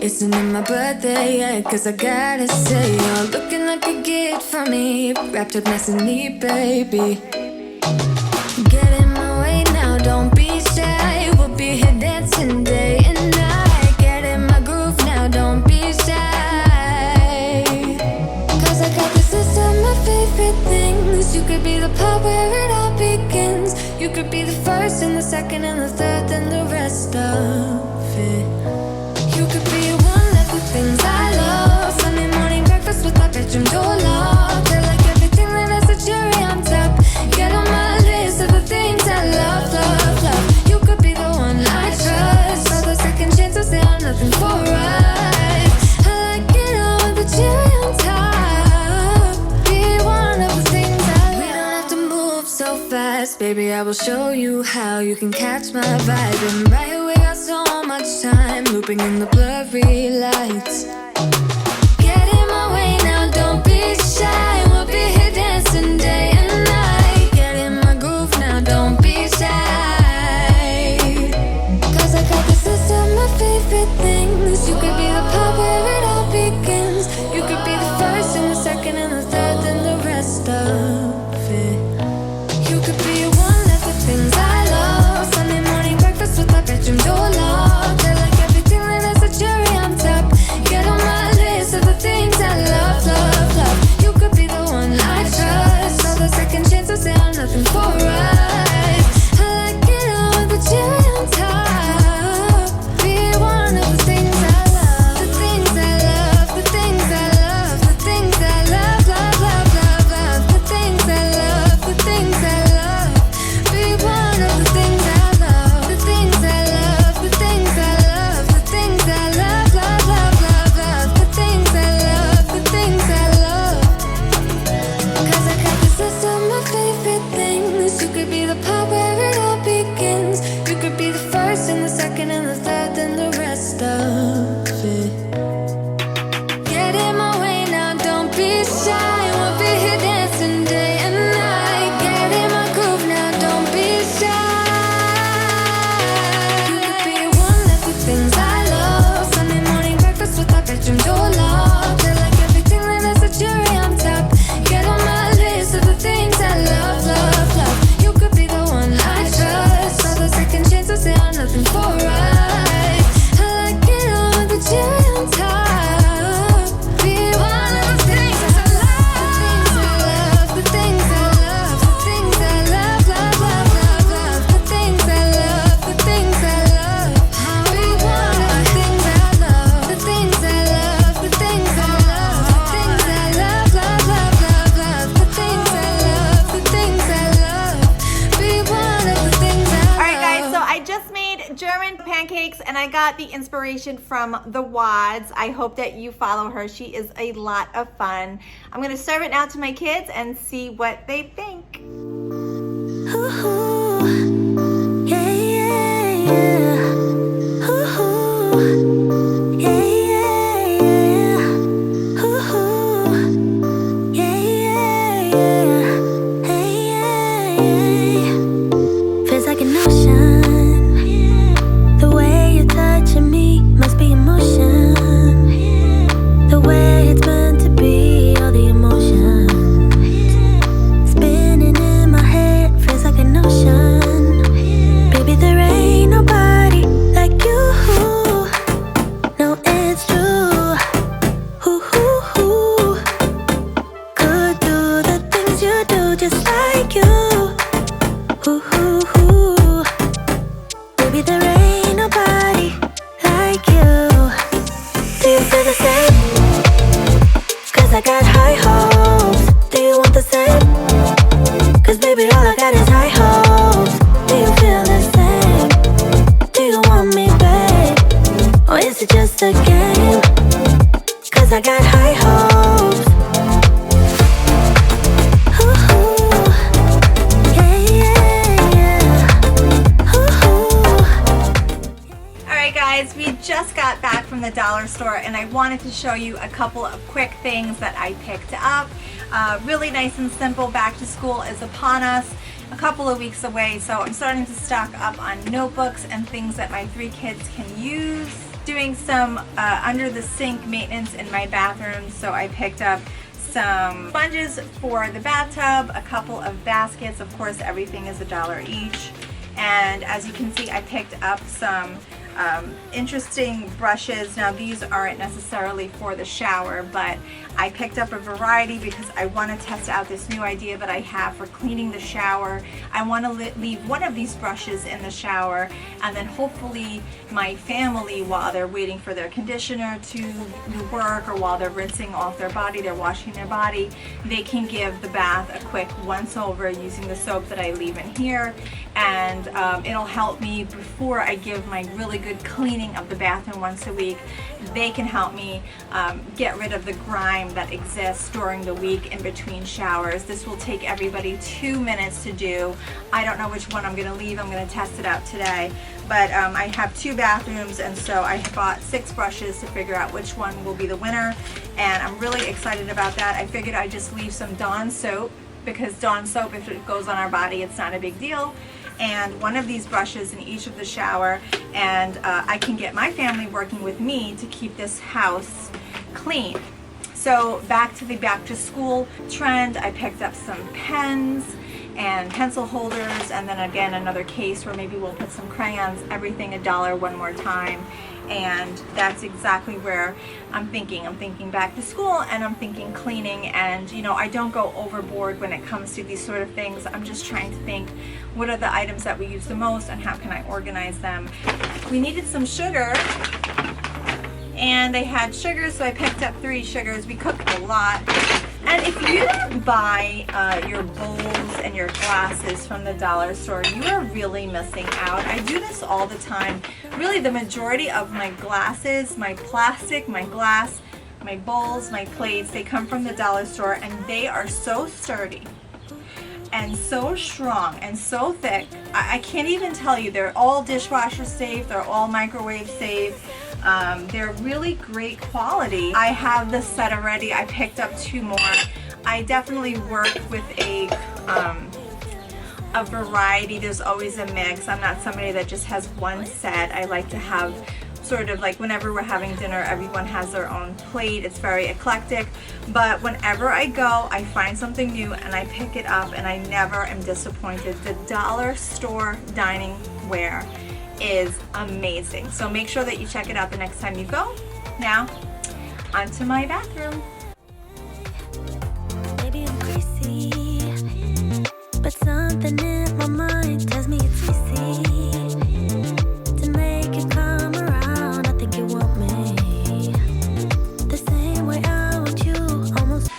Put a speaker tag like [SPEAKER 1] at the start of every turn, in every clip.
[SPEAKER 1] Isn't it my birthday yet? Cause I gotta say, you're looking like a gift for me, wrapped up nice and neat, baby. Get in my way now, don't be shy. We'll be here dancing day and night. Get in my groove now, don't be shy. Cause I got this list of my favorite things. You could be the part where it all begins. You could be the first and the second and the third and the rest of it. You could be one of the things I love. Sunday morning breakfast with my bedroom door locked. I like everything that has a cherry on top. Get on my list of the things I love, love, love. You could be the one I trust. All the second chances, they are nothing for us. I like it all with the cherry on top. Be one of the things I love. We don't have to move so fast, baby, I will show you how. You can catch my vibe. And right away got so much time, looping in the blurry lights. Get in my way now, don't be shy. We'll be here dancing day and night. Get in my groove now, don't be shy. Cause I got this list of my favorite things. You could be the part where it all begins. You could be the first and the second and the third and the rest of it. You could be one of the things I love. Sunday morning breakfast with my bedroom door locked. I like everything that has a cherry on top. Get on my list of the things I love, love, love. You could be the one I trust. All the second chances, they are nothing for us. I like it all with the cherry on top. Be one of the things I love. The things I love, the things I love, the things I love, love, love, love, love. The things I love, the things I love. Be one of the things I love. The things I love, the things I love, the things I love, love, love, love, love. The things I love, the things I love. Cause I got this list of my favorite things. You could be the part where it all begins. You could be the first and the second and the third and the rest of it. Get in my way now, don't be shy. We'll be here dancing day and night. Get in my groove now, don't be shy. You could be one of the things I love. Sunday morning breakfast with my bedroom door locked. I like everything that has a cherry on top. Get on my list of the things I love, love, love. You could be the one I trust. All the second chances, they are nothing for us. I like it all with the cherry on top. Be one of the things I love. The things I love, the things I love, the things I love, love, love, love, love. The things I love, the things I love. Be one of the things I love. The things I love, the things I love, the things I love, love, love, love, love. The things I love, the things I love. Be one of the things I love.
[SPEAKER 2] Alright guys, so I just made German pancakes and I got the inspiration from the Wads. I hope that you follow her. She is a lot of fun. I'm going to serve it now to my kids and see what they think.
[SPEAKER 3] Ooh, yeah, yeah, yeah. Ooh, yeah, yeah, yeah. Ooh, yeah, yeah, yeah. Hey, yeah, yeah. Feels like an ocean. The way you're touching me must be emotion. The way it's meant to be, all the emotion. Spinning in my head, feels like an ocean. Baby, there ain't nobody like you. No, it's true. Ooh, could do the things you do just like you. Ooh, baby, there ain't nobody like you. Do you feel the same? Cause I got high hopes. Do you want the same? Cause baby, all I got is high hopes. Do you feel the same? Do you want me, babe? Or is it just a game? Cause I got high hopes. Ooh, yeah, yeah, yeah. Ooh.
[SPEAKER 2] Alright guys, we just got back from the dollar store and I wanted to show you a couple of quick things that I picked up. Really nice and simple. Back to school is upon us. A couple of weeks away, so I'm starting to stock up on notebooks and things that my 3 kids can use doing some under the sink maintenance in my bathroom, so I picked up some sponges for the bathtub, a couple of baskets. Of course, everything is $1 each. And as you can see, I picked up some interesting brushes. Now these aren't necessarily for the shower, but I picked up a variety because I want to test out this new idea that I have for cleaning the shower. I want to leave one of these brushes in the shower, and then hopefully my family, while they're waiting for their conditioner to work, or while they're rinsing off their body, they're washing their body, they can give the bath a quick once over using the soap that I leave in here. And it'll help me before I give my really good cleaning of the bathroom once a week. They can help me get rid of the grime that exists during the week in between showers. This will take everybody 2 minutes to do. I don't know which one I'm going to leave. I'm going to test it out today. But I have 2 bathrooms, and so I bought 6 brushes to figure out which one will be the winner. And I'm really excited about that. I figured I'd just leave some Dawn soap, because Dawn soap, if it goes on our body, it's not a big deal. And one of these brushes in each of the shower, and I can get my family working with me to keep this house clean. So back to the back to school trend, I picked up some pens and pencil holders, and then again another case where maybe we'll put some crayons, everything $1 one more time. And that's exactly where I'm thinking. I'm thinking back to school, and I'm thinking cleaning, and you know, I don't go overboard when it comes to these sort of things. I'm just trying to think, what are the items that we use the most and how can I organize them? We needed some sugar, and they had sugar, so I picked up 3 sugars. We cooked a lot. And if you don't buy your bowls and your glasses from the dollar store, you are really missing out. I do this all the time. Really, the majority of my glasses, my plastic, my glass, my bowls, my plates, they come from the dollar store, and they are so sturdy and so strong and so thick. I can't even tell you. They're all dishwasher safe. They're all microwave safe. They're really great quality. I have this set already. I picked up 2 more. I definitely work with a variety. There's always a mix. I'm not somebody that just has one set. I like to have sort of like whenever we're having dinner, everyone has their own plate. It's very eclectic, but whenever I go, I find something new and I pick it up, and I never am disappointed. The dollar store dining ware is amazing. So make sure that you check it out the next time you go. Now, onto my bathroom.
[SPEAKER 3] Maybe I'm crazy, but something in my mind tells me it's easy to make it come around. I think you want me the same way I want you, almost.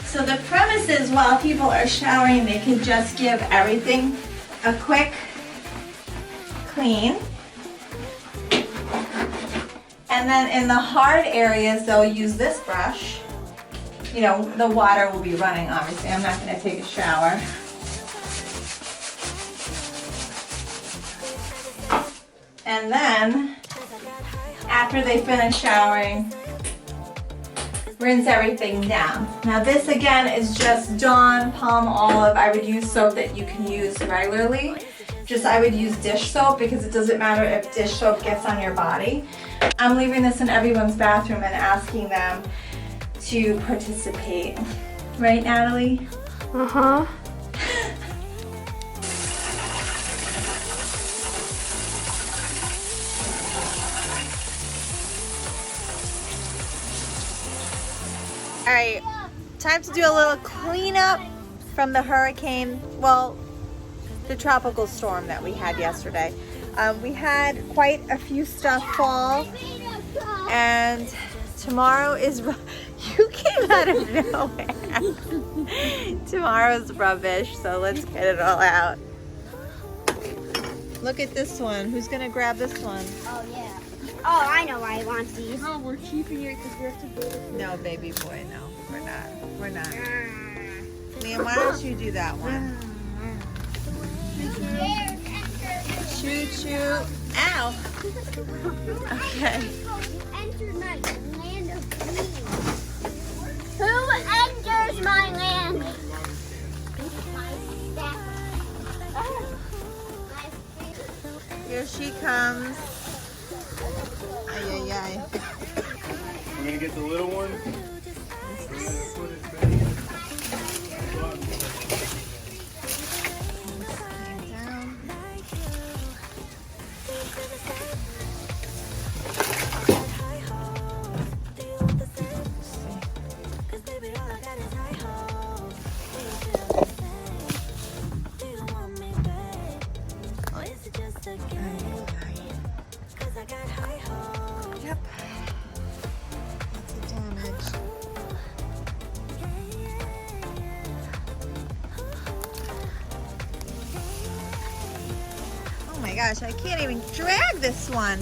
[SPEAKER 2] So the premise is, while people are showering, they can just give everything a quick clean. And then in the hard areas, they'll use this brush. You know, the water will be running, obviously. I'm not going to take a shower. And then, after they finish showering, rinse everything down. Now this again is just Dawn Palm Olive. I would use soap that you can use regularly. Just I would use dish soap, because it doesn't matter if dish soap gets on your body. I'm leaving this in everyone's bathroom and asking them to participate. Right, Natalie?
[SPEAKER 4] Uh-huh.
[SPEAKER 2] All right, time to do a little cleanup from the hurricane, well, the tropical storm that we had yesterday. We had quite a few stuff fall, and tomorrow is, you came out of nowhere. Tomorrow's rubbish, so let's get it all out. Look at this one. Who's gonna grab this one?
[SPEAKER 4] Oh, yeah. Oh, I know why I want these.
[SPEAKER 5] Oh, we're keeping it because we have to go to
[SPEAKER 2] No, baby boy, no, we're not. We're not. Liam, why don't you do that one? Shoot, shoot. Ow. Okay.
[SPEAKER 4] Entered my land of dreams. Who enters my land?
[SPEAKER 2] Here she comes. Ay, ay,
[SPEAKER 6] gonna get the little one.
[SPEAKER 2] Yep. Lots of damage. Oh my gosh, I can't even drag this one.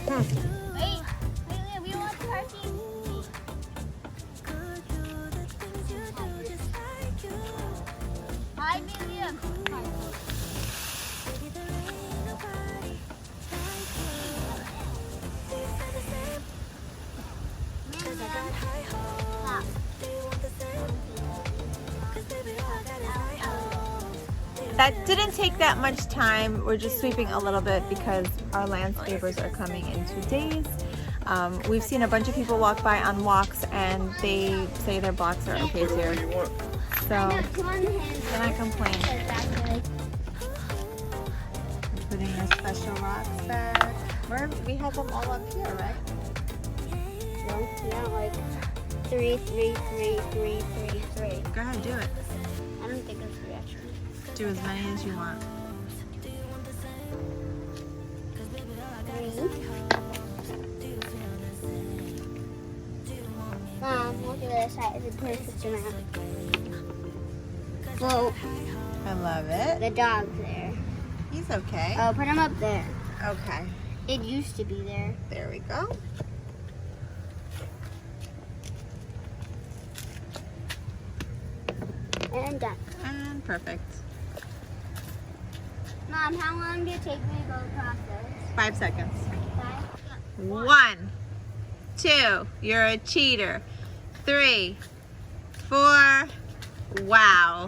[SPEAKER 4] Wait, we want the party. Hi, William.
[SPEAKER 2] That didn't take that much time. We're just sweeping a little bit because our landscapers are coming in 2 days. We've seen a bunch of people walk by on walks and they say their blocks are okay too. So, cannot complain. Putting our special rocks back. We have them all up here, right?
[SPEAKER 4] Yeah, like 3, 3, 3, 3, 3, 3.
[SPEAKER 2] Go ahead, do it.
[SPEAKER 4] I don't think it's 3 actually.
[SPEAKER 2] Do as many as you want.
[SPEAKER 4] 3. Mom, look at this side. It's a perfect amount. Well,
[SPEAKER 2] I love it.
[SPEAKER 4] the dog's there.
[SPEAKER 2] He's okay.
[SPEAKER 4] Oh, put him up there.
[SPEAKER 2] Okay.
[SPEAKER 4] It used to be there.
[SPEAKER 2] There we go.
[SPEAKER 4] And done.
[SPEAKER 2] And perfect.
[SPEAKER 4] Mom, how long did it take me to go across this?
[SPEAKER 2] 5 seconds.
[SPEAKER 4] 5?
[SPEAKER 2] 1, 2, you're a cheater. 3, 4, wow.